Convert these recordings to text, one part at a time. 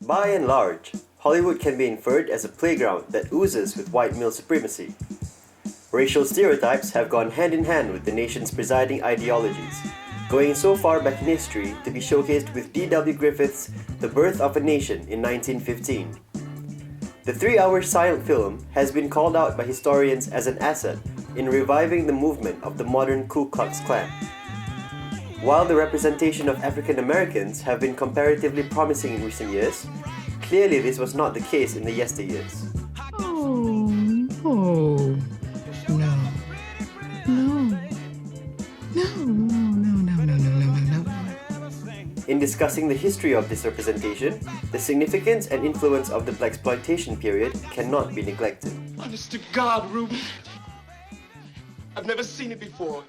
By and large, Hollywood can be inferred as a playground that oozes with white male supremacy. Racial stereotypes have gone hand in hand with the nation's presiding ideologies, going so far back in history to be showcased with D.W. Griffith's The Birth of a Nation in 1915. The 3-hour silent film has been called out by historians as an asset in reviving the movement of the modern Ku Klux Klan. While the representation of African Americans have been comparatively promising in recent years, clearly this was not the case in the yesteryears. In discussing the history of this representation, the significance and influence of the blaxploitation period cannot be neglected. Honest to God, Ruben, I've never seen it before.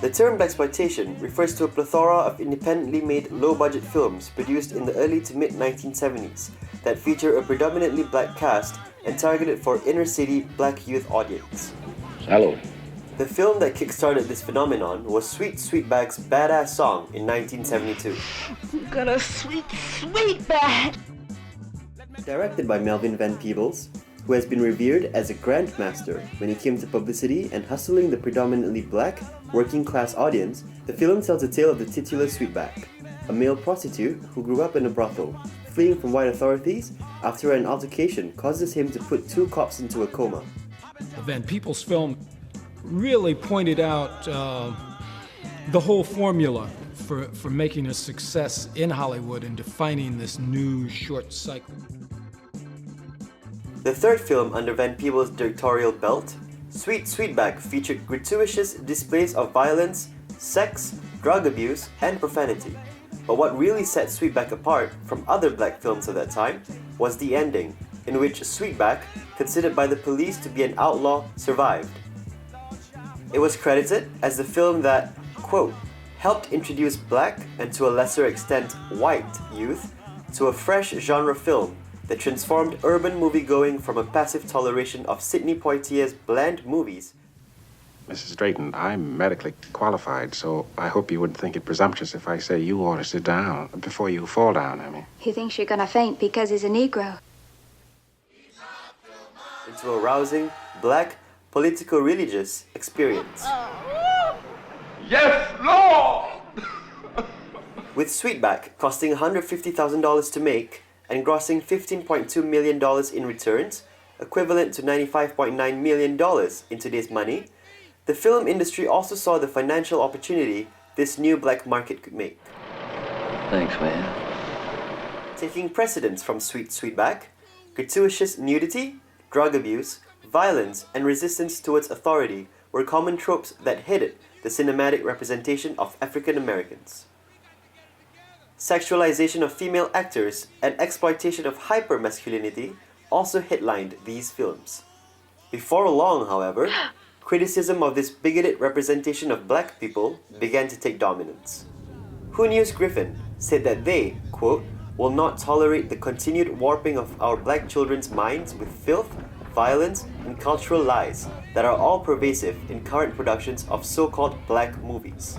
The term blaxploitation refers to a plethora of independently made low-budget films produced in the early to mid-1970s that feature a predominantly black cast and targeted for inner-city black youth audience. Salud. The film that kickstarted this phenomenon was Sweet Sweetback's Badass Song in 1972. Got a sweet sweetback! Directed by Melvin Van Peebles, who has been revered as a grandmaster when it came to publicity and hustling the predominantly black, working-class audience, the film tells the tale of the titular Sweetback, a male prostitute who grew up in a brothel, fleeing from white authorities after an altercation causes him to put 2 cops into a coma. The Van Peebles film really pointed out the whole formula for making a success in Hollywood and defining this new short cycle. The third film under Van Peebles' directorial belt, Sweet Sweetback, featured gratuitous displays of violence, sex, drug abuse, and profanity. But what really set Sweetback apart from other black films of that time was the ending, in which Sweetback, considered by the police to be an outlaw, survived. It was credited as the film that, quote, helped introduce black and to a lesser extent white youth to a fresh genre film that transformed urban moviegoing from a passive toleration of Sidney Poitier's bland movies. Mrs. Drayton, I'm medically qualified, so I hope you wouldn't think it presumptuous if I say you ought to sit down before you fall down, I mean. He thinks you're gonna faint because he's a Negro. Into a rousing, black, politico-religious experience. Yes, Lord! With Sweetback costing $150,000 to make and grossing $15.2 million in returns, equivalent to $95.9 million in today's money, the film industry also saw the financial opportunity this new black market could make. Thanks, man. Taking precedence from Sweet Sweetback, gratuitous nudity, drug abuse, violence, and resistance towards authority were common tropes that hid the cinematic representation of African Americans. Sexualization of female actors and exploitation of hypermasculinity also headlined these films. Before long, however, criticism of this bigoted representation of black people began to take dominance. Who News Griffin said that they, quote, will not tolerate the continued warping of our black children's minds with filth, violence, and cultural lies that are all pervasive in current productions of so-called black movies.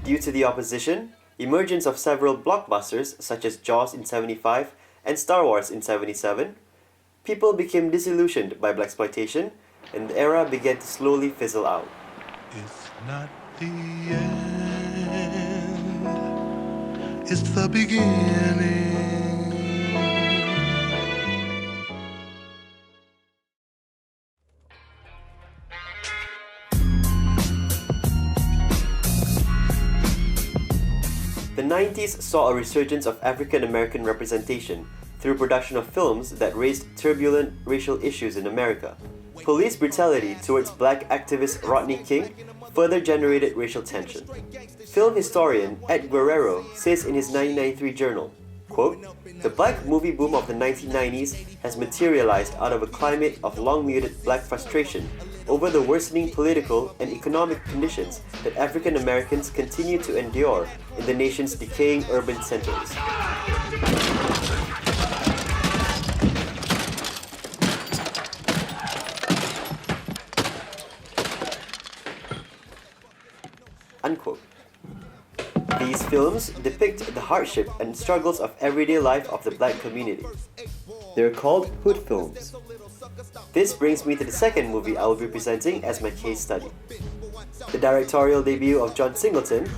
Due to the opposition, emergence of several blockbusters such as Jaws in 1975 and Star Wars in 1977, people became disillusioned by blaxploitation and the era began to slowly fizzle out. It's not the end, it's the beginning. The 90s saw a resurgence of African American representation through production of films that raised turbulent racial issues in America. Police brutality towards black activist Rodney King further generated racial tension. Film historian Ed Guerrero says in his 1993 journal, quote, "The black movie boom of the 1990s has materialized out of a climate of long-muted black frustration over the worsening political and economic conditions that African Americans continue to endure in the nation's decaying urban centers." Unquote. These films films depict the hardship and struggles of everyday life of the black community. They're called hood films. This brings me to the second movie I will be presenting as my case study. The directorial debut of John Singleton,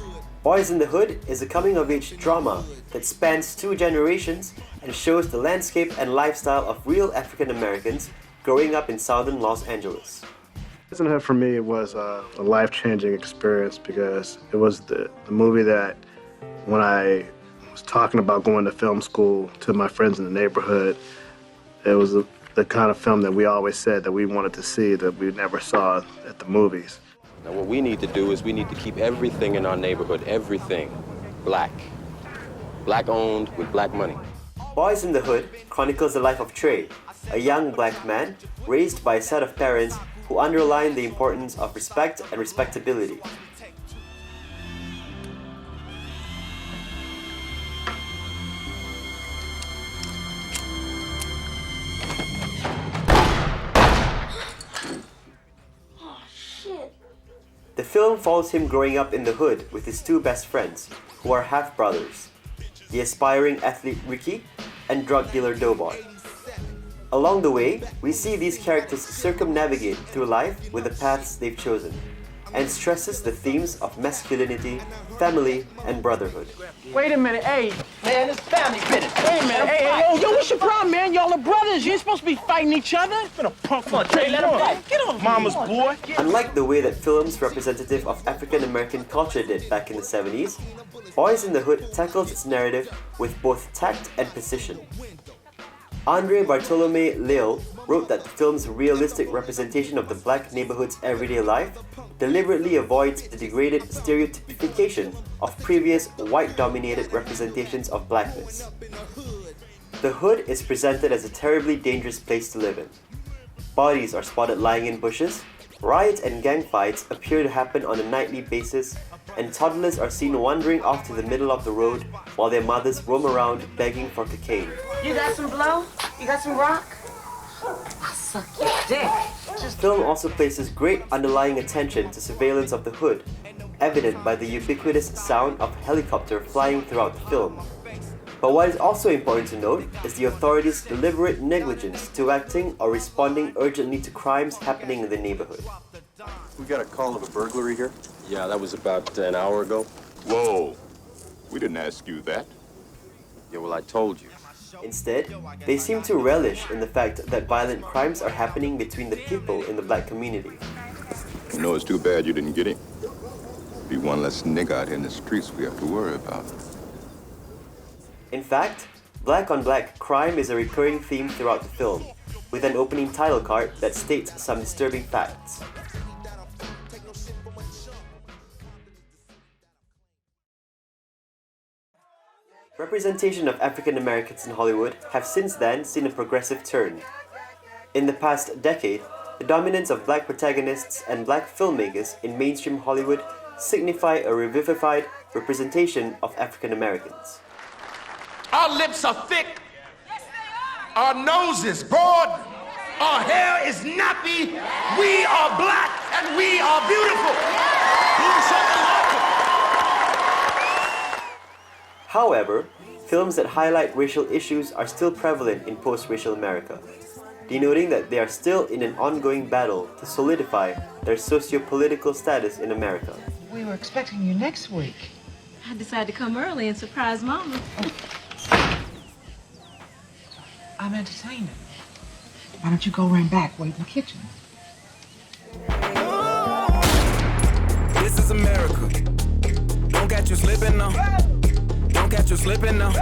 Boys in the Hood is a coming-of-age drama that spans 2 generations and shows the landscape and lifestyle of real African Americans growing up in southern Los Angeles. Boys in the Hood for me was a life-changing experience because it was the movie that when I was talking about going to film school to my friends in the neighborhood, it was the kind of film that we always said that we wanted to see that we never saw at the movies. Now what we need to do is we need to keep everything in our neighborhood, everything, black. Black owned with black money. Boys in the Hood chronicles the life of Trey, a young black man raised by a set of parents who underline the importance of respect and respectability. The film follows him growing up in the hood with his 2 best friends, who are half-brothers, the aspiring athlete Ricky and drug dealer Doughboy. Along the way, we see these characters circumnavigate through life with the paths they've chosen, and stresses the themes of masculinity, family, and brotherhood. Wait a minute, hey. Man, it's family business. Wait a minute, hey, yo, what's your problem, man? Y'all are brothers. You ain't supposed to be fighting each other. It's been a punk. Come on, Trey, let him fight. Get off Mama's boy. Unlike the way that films representative of African American culture did back in the 70s, Boys in the Hood tackles its narrative with both tact and precision. Andre Bartolome Leal wrote that the film's realistic representation of the black neighborhood's everyday life deliberately avoids the degraded stereotypification of previous white-dominated representations of blackness. The hood is presented as a terribly dangerous place to live in. Bodies are spotted lying in bushes, riots and gang fights appear to happen on a nightly basis, and toddlers are seen wandering off to the middle of the road while their mothers roam around begging for cocaine. You got some blow? You got some rock? I'll suck your dick. The film also places great underlying attention to surveillance of the hood, evident by the ubiquitous sound of a helicopter flying throughout the film. But what is also important to note is the authorities' deliberate negligence to acting or responding urgently to crimes happening in the neighborhood. We got a call of a burglary here? Yeah, that was about an hour ago. Whoa, we didn't ask you that. Yeah, well, I told you. Instead, they seem to relish in the fact that violent crimes are happening between the people in the black community. You know, it's too bad you didn't get him. Be one less nigga out here in the streets we have to worry about. In fact, black-on-black crime is a recurring theme throughout the film, with an opening title card that states some disturbing facts. Representation of African Americans in Hollywood have since then seen a progressive turn. In the past decade, the dominance of black protagonists and black filmmakers in mainstream Hollywood signify a revivified representation of African Americans. Our lips are thick. Our nose is broad. Our hair is nappy. We are black and we are beautiful. However, films that highlight racial issues are still prevalent in post-racial America, denoting that they are still in an ongoing battle to solidify their socio-political status in America. We were expecting you next week. I decided to come early and surprise Mama. I'm entertaining. Why don't you go run back, wait in the kitchen? This is America. Don't catch you slipping now. Don't catch you slipping now.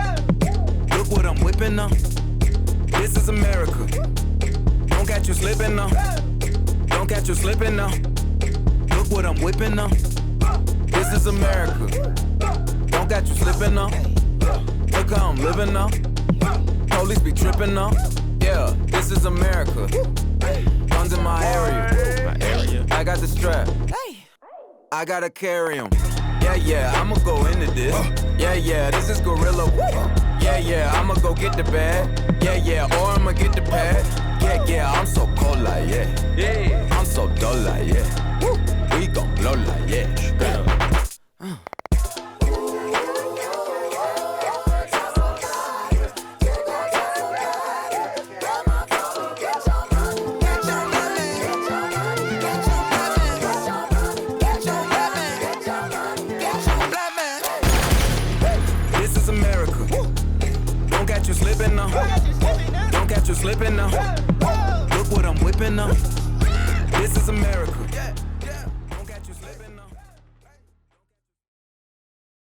Look what I'm whipping now. This is America. Don't catch you slipping now. Don't catch you slipping now. Look what I'm whipping now. This is America. Don't catch you slipping now. Look how I'm living now. Police be tripping now. Yeah, this is America. Guns in my area. I got the strap. I gotta carry 'em. Yeah, I'ma go into this. Yeah, this is gorilla. Yeah, I'ma go get the bag. Yeah, or I'ma get the pad. Yeah, I'm so cold like yeah. I'm so dull like yeah. We gon' blow like yeah. is America. Don't catch you slipping now. Don't catch you slipping now. Look what I'm whipping up. This is America.